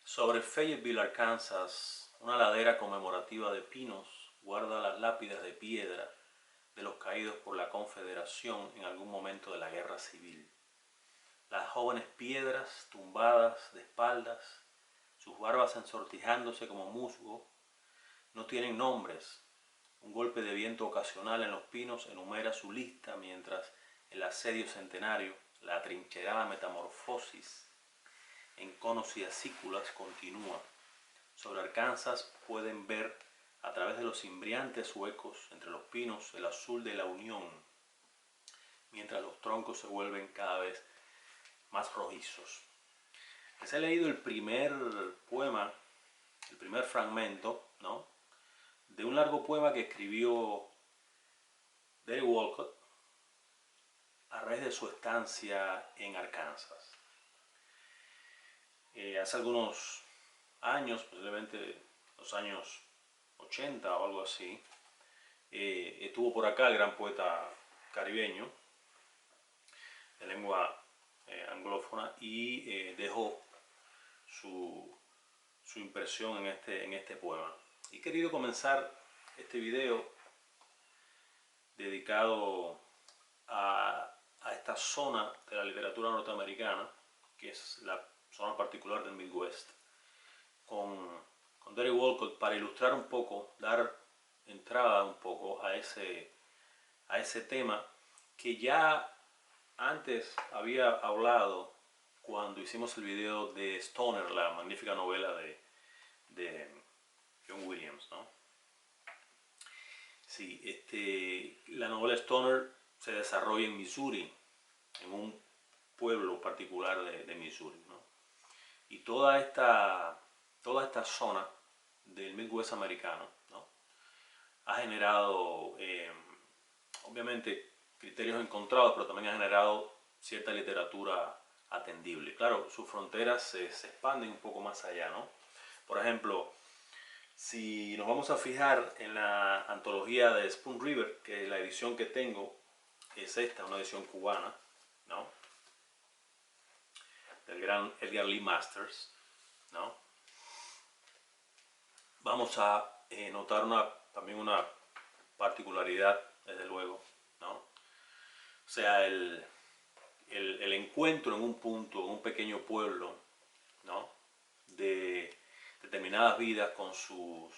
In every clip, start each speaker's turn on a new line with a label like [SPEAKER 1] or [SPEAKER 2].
[SPEAKER 1] Sobre Fayetteville, Arkansas, una ladera conmemorativa de pinos guarda las lápidas de piedra de los caídos por la Confederación en algún momento de la Guerra Civil. Las jóvenes piedras tumbadas de espaldas, sus barbas ensortijándose como musgo, no tienen nombres. Un golpe de viento ocasional en los pinos enumera su lista mientras el asedio centenario, la atrincherada metamorfosis en conos y acículas continúa. Sobre Arkansas pueden ver a través de los imbriantes huecos entre los pinos el azul de la unión, mientras los troncos se vuelven cada vez más rojizos. Les he leído el primer poema, el primer fragmento, ¿no?, de un largo poema que escribió Derek Walcott a raíz de su estancia en Arkansas. Hace algunos años, posiblemente los años 80 o algo así, estuvo por acá el gran poeta caribeño de lengua anglófona y dejó su impresión en este poema. Y he querido comenzar este video dedicado a esta zona de la literatura norteamericana, que es la zona particular del Midwest, con Derek Walcott, para ilustrar un poco, dar entrada un poco a ese tema que ya antes había hablado cuando hicimos el video de Stoner, la magnífica novela de John Williams, ¿no? Sí, la novela Stoner se desarrolla en Missouri, en un pueblo particular de Missouri, ¿no? Y toda esta zona del Midwest americano, ¿no?, ha generado, obviamente, criterios encontrados, pero también ha generado cierta literatura atendible. Claro, sus fronteras se expanden un poco más allá, ¿no? Por ejemplo, si nos vamos a fijar en la antología de Spoon River, que la edición que tengo es esta, una edición cubana, ¿no?, del gran Edgar Lee Masters, ¿no?, vamos a notar también una particularidad, desde luego, ¿no? O sea, el encuentro en un punto, en un pequeño pueblo, ¿no?, de determinadas vidas con sus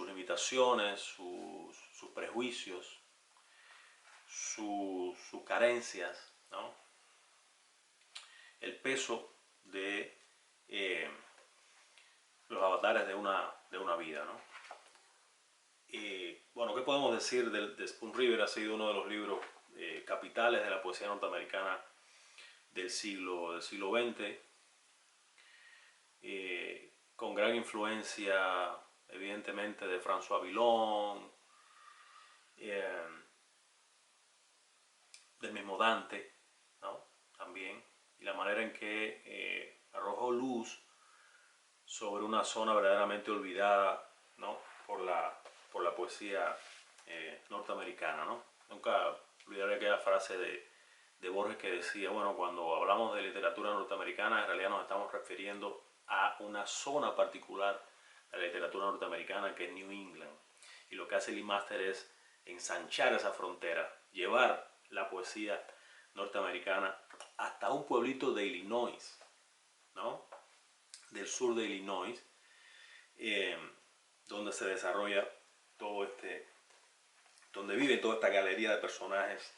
[SPEAKER 1] limitaciones, sus prejuicios, sus carencias, ¿no?, el peso de los avatares de una vida, ¿no? Bueno, ¿qué podemos decir de Spoon River? Ha sido uno de los libros capitales de la poesía norteamericana del siglo XX, con gran influencia, evidentemente, de François Villon, del mismo Dante, ¿no?, también, y la manera en que arrojó luz sobre una zona verdaderamente olvidada, ¿no?, por la poesía norteamericana, ¿no? Nunca olvidaré aquella frase de Borges que decía, bueno, cuando hablamos de literatura norteamericana, en realidad nos estamos refiriendo a una zona particular de la literatura norteamericana, que es New England. Y lo que hace Lee Master es ensanchar esa frontera, llevar la poesía norteamericana hasta un pueblito de Illinois, ¿no?, del sur de Illinois, donde se desarrolla donde vive toda esta galería de personajes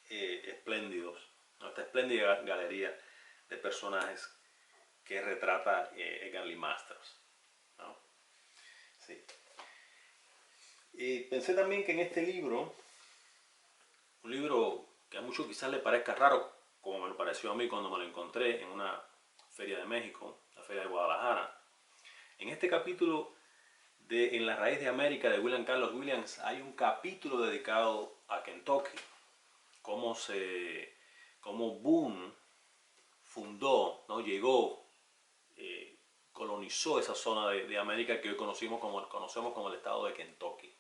[SPEAKER 1] espléndidos, ¿no?, esta espléndida galería de personajes que retrata Edgar Lee Masters, ¿no? Sí. Pensé también que en este libro, un libro que a muchos quizás le parezca raro, como me lo pareció a mí cuando me lo encontré en una feria de México, la feria de Guadalajara, en este capítulo de En la raíz de América de William Carlos Williams hay un capítulo dedicado a Kentucky, cómo Boone fundó, ¿no?, llegó, colonizó esa zona de América que hoy conocemos como el estado de Kentucky,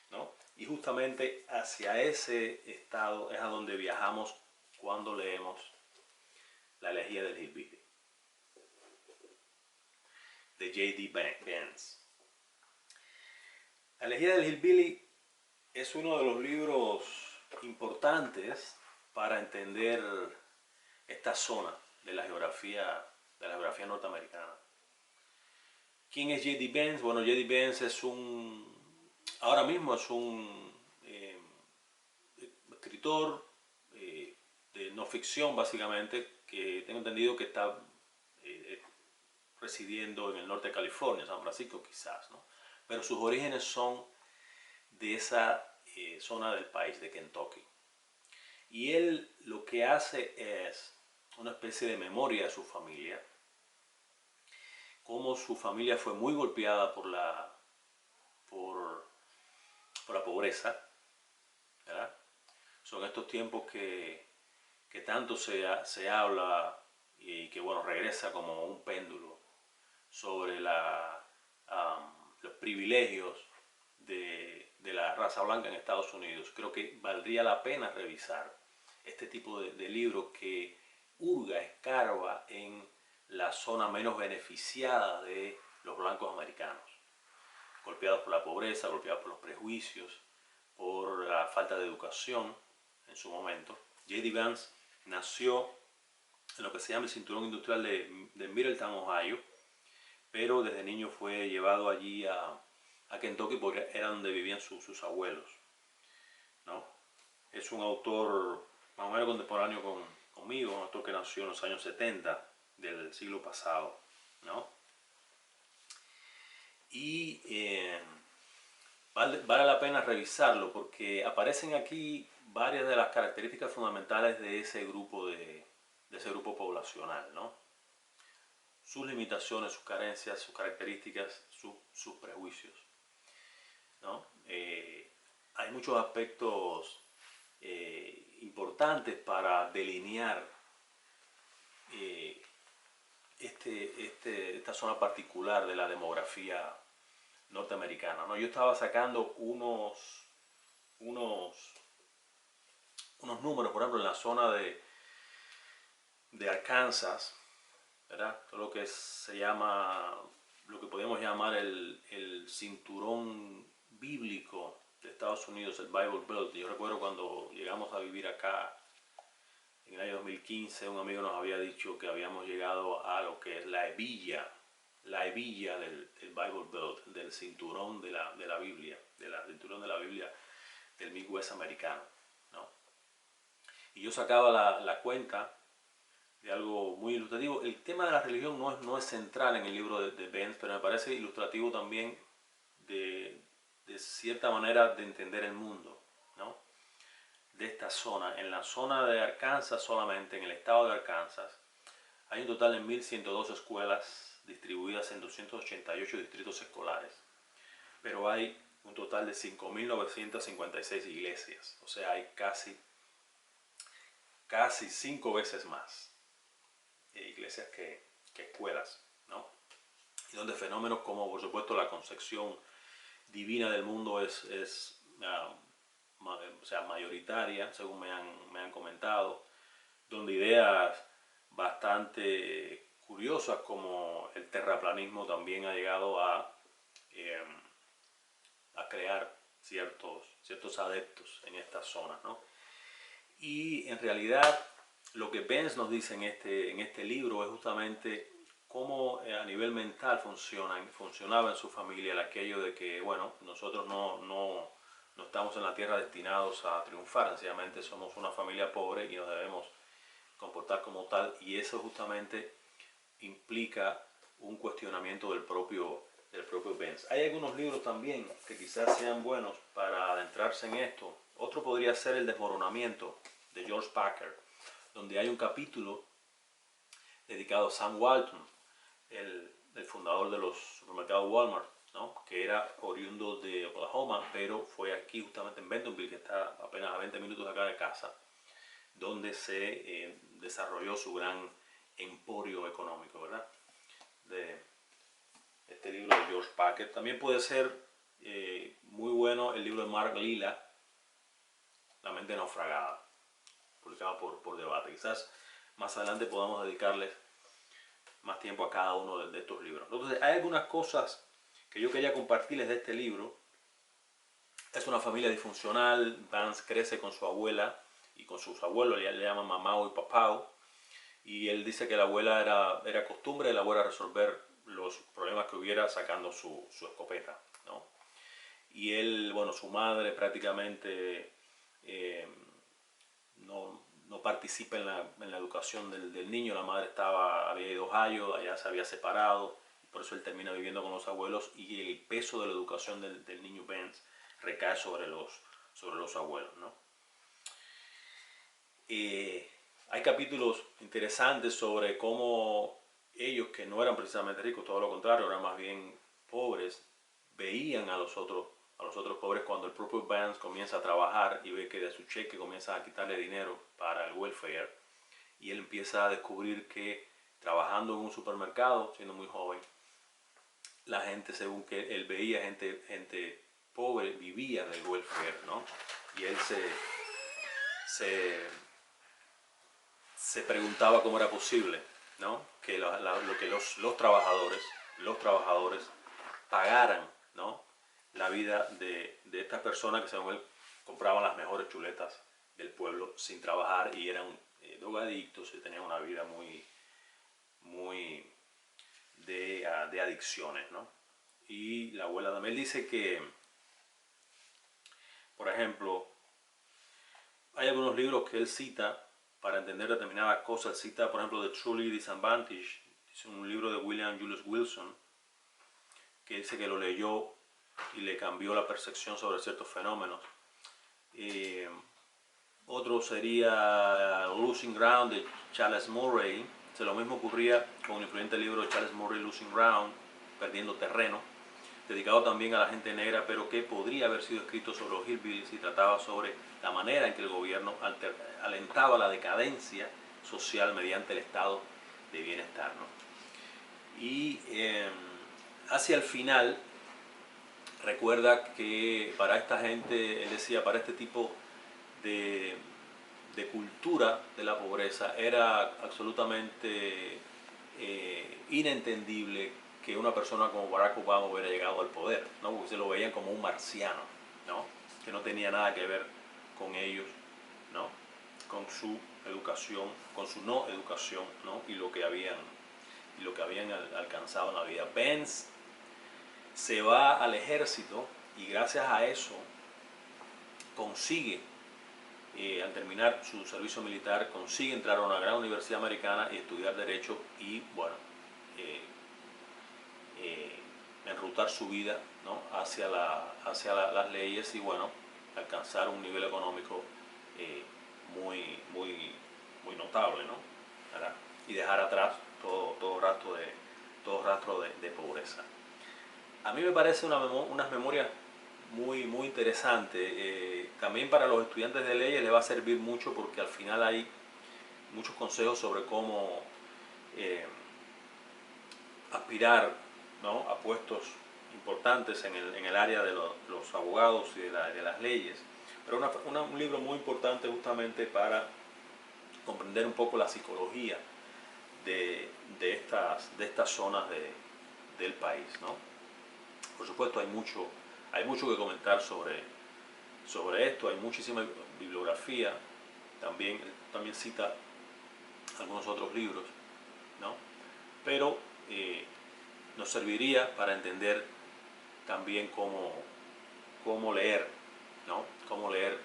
[SPEAKER 1] ¿no? Y justamente hacia ese estado es a donde viajamos cuando leemos La elegía del Hillbilly. de J.D. Vance. La elegida del Hillbilly es uno de los libros importantes para entender esta zona de la geografía norteamericana. ¿Quién es J.D. Vance? Bueno, J.D. Vance ahora mismo es un escritor de no ficción, básicamente, que tengo entendido que está residiendo en el norte de California, San Francisco quizás, ¿no? Pero sus orígenes son de esa zona del país, de Kentucky. Y él lo que hace es una especie de memoria de su familia, cómo su familia fue muy golpeada por la pobreza, ¿verdad? Son estos tiempos que tanto se habla y que, bueno, regresa como un péndulo sobre los privilegios de la raza blanca en Estados Unidos. Creo que valdría la pena revisar este tipo de libro que hurga, escarba en la zona menos beneficiada de los blancos americanos, golpeados por la pobreza, golpeados por los prejuicios, por la falta de educación en su momento. J.D. Vance nació en lo que se llama el cinturón industrial de Middletown, Ohio, pero desde niño fue llevado allí a Kentucky porque era donde vivían sus abuelos, ¿no? Es un autor más o menos contemporáneo conmigo, un autor que nació en los años 70 del siglo pasado, ¿no? Y vale la pena revisarlo porque aparecen aquí varias de las características fundamentales de ese grupo poblacional, ¿no? Sus limitaciones, sus carencias, sus características, sus prejuicios, ¿no? Hay muchos aspectos importantes para delinear esta zona particular de la demografía norteamericana, ¿no? Yo estaba sacando unos números, por ejemplo, en la zona de Arkansas, ¿verdad? Todo lo que se llama, lo que podemos llamar el cinturón bíblico de Estados Unidos, el Bible Belt. Yo recuerdo cuando llegamos a vivir acá en el año 2015, un amigo nos había dicho que habíamos llegado a lo que es la hebilla del Bible Belt, del cinturón de la Biblia, del cinturón de la Biblia del Midwest americano, ¿no? Y yo sacaba la cuenta de algo muy ilustrativo. El tema de la religión no es central en el libro de Vance, pero me parece ilustrativo también de cierta manera de entender el mundo, ¿no? De esta zona. En la zona de Arkansas solamente, en el estado de Arkansas, hay un total de 1.102 escuelas distribuidas en 288 distritos escolares, pero hay un total de 5.956 iglesias, o sea, hay casi 5 veces más iglesias que escuelas, ¿no? Y donde fenómenos como, por supuesto, la concepción divina del mundo es o sea, mayoritaria, según me han comentado, donde ideas bastante curiosas como el terraplanismo también ha llegado a crear ciertos adeptos en estas zonas, ¿no? Y en realidad lo que Vance nos dice en este libro es justamente cómo a nivel mental funcionaba en su familia el aquello de que, bueno, nosotros no estamos en la tierra destinados a triunfar, sencillamente somos una familia pobre y nos debemos comportar como tal, y eso justamente implica un cuestionamiento del propio Vance. Hay algunos libros también que quizás sean buenos para adentrarse en esto. Otro podría ser El desmoronamiento de George Packer, donde hay un capítulo dedicado a Sam Walton, el fundador de los supermercados Walmart, ¿no? Que era oriundo de Oklahoma, pero fue aquí justamente en Bentonville, que está apenas a 20 minutos de acá de casa, donde se desarrolló su gran emporio económico, ¿verdad? De este libro de George Packer. También puede ser muy bueno el libro de Mark Lilla, La mente naufragada, publicado por Debate. Quizás más adelante podamos dedicarles más tiempo a cada uno de estos libros. Entonces, hay algunas cosas que yo quería compartirles de este libro. Es una familia disfuncional. Vance crece con su abuela y con sus abuelos, le llaman mamá y papá. Y él dice que la abuela era costumbre de la abuela resolver los problemas que hubiera sacando su escopeta, ¿no? Y él, bueno, su madre prácticamente no participa en la educación del niño. La madre había ido a Ohio, allá se había separado, por eso él termina viviendo con los abuelos y el peso de la educación del niño Vance recae sobre los abuelos, ¿no? Hay capítulos interesantes sobre cómo ellos, que no eran precisamente ricos, todo lo contrario, eran más bien pobres, veían a los otros pobres cuando el propio Vance comienza a trabajar y ve que de su cheque comienza a quitarle dinero para el welfare, y él empieza a descubrir que trabajando en un supermercado, siendo muy joven, la gente, según que él veía, gente pobre vivía del welfare, ¿no? Y él se preguntaba cómo era posible, ¿no? Que los trabajadores pagaran, ¿no? La vida de estas personas que, según él, compraban las mejores chuletas del pueblo sin trabajar y eran drogadictos y tenían una vida muy de adicciones, ¿no? Y la abuela también dice que, por ejemplo, hay algunos libros que él cita para entender determinadas cosas. Él cita, por ejemplo, The Truly Disadvantaged. Es un libro de William Julius Wilson, que dice que lo leyó y le cambió la percepción sobre ciertos fenómenos. Otro sería Losing Ground de Charles Murray. Lo mismo ocurría con el influyente libro de Charles Murray, Losing Ground, Perdiendo Terreno, dedicado también a la gente negra, pero que podría haber sido escrito sobre los hillbillies y trataba sobre la manera en que el gobierno alentaba la decadencia social mediante el estado de bienestar, ¿no? Y hacia el final recuerda que para esta gente, él decía, para este tipo de cultura de la pobreza era absolutamente inentendible que una persona como Barack Obama hubiera llegado al poder, ¿no? Porque se lo veían como un marciano, ¿no? Que no tenía nada que ver con ellos, ¿no? Con su educación, con su no educación, ¿no? Y lo que habían alcanzado en la vida. Vance se va al ejército y gracias a eso consigue, al terminar su servicio militar, consigue entrar a una gran universidad americana y estudiar Derecho y, bueno, enrutar su vida, ¿no? hacia las leyes y, bueno, alcanzar un nivel económico muy notable, ¿no? ¿Verdad? Y dejar atrás todo rastro de pobreza. A mí me parece unas memorias muy interesantes. También para los estudiantes de leyes les va a servir mucho porque al final hay muchos consejos sobre cómo aspirar, ¿no? a puestos importantes en el área de los abogados y de las leyes. Pero un libro muy importante justamente para comprender un poco la psicología de estas zonas del país, ¿no? Por supuesto hay mucho que comentar sobre esto, hay muchísima bibliografía, también cita algunos otros libros, ¿no? Pero nos serviría para entender también cómo leer, ¿no? Cómo leer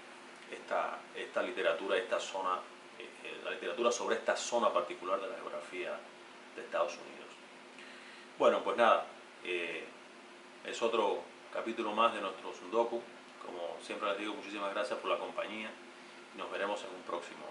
[SPEAKER 1] esta literatura, esta zona, la literatura sobre esta zona particular de la geografía de Estados Unidos. Bueno, pues nada, es otro capítulo más de nuestro Sundoku. Como siempre les digo, muchísimas gracias por la compañía y nos veremos en un próximo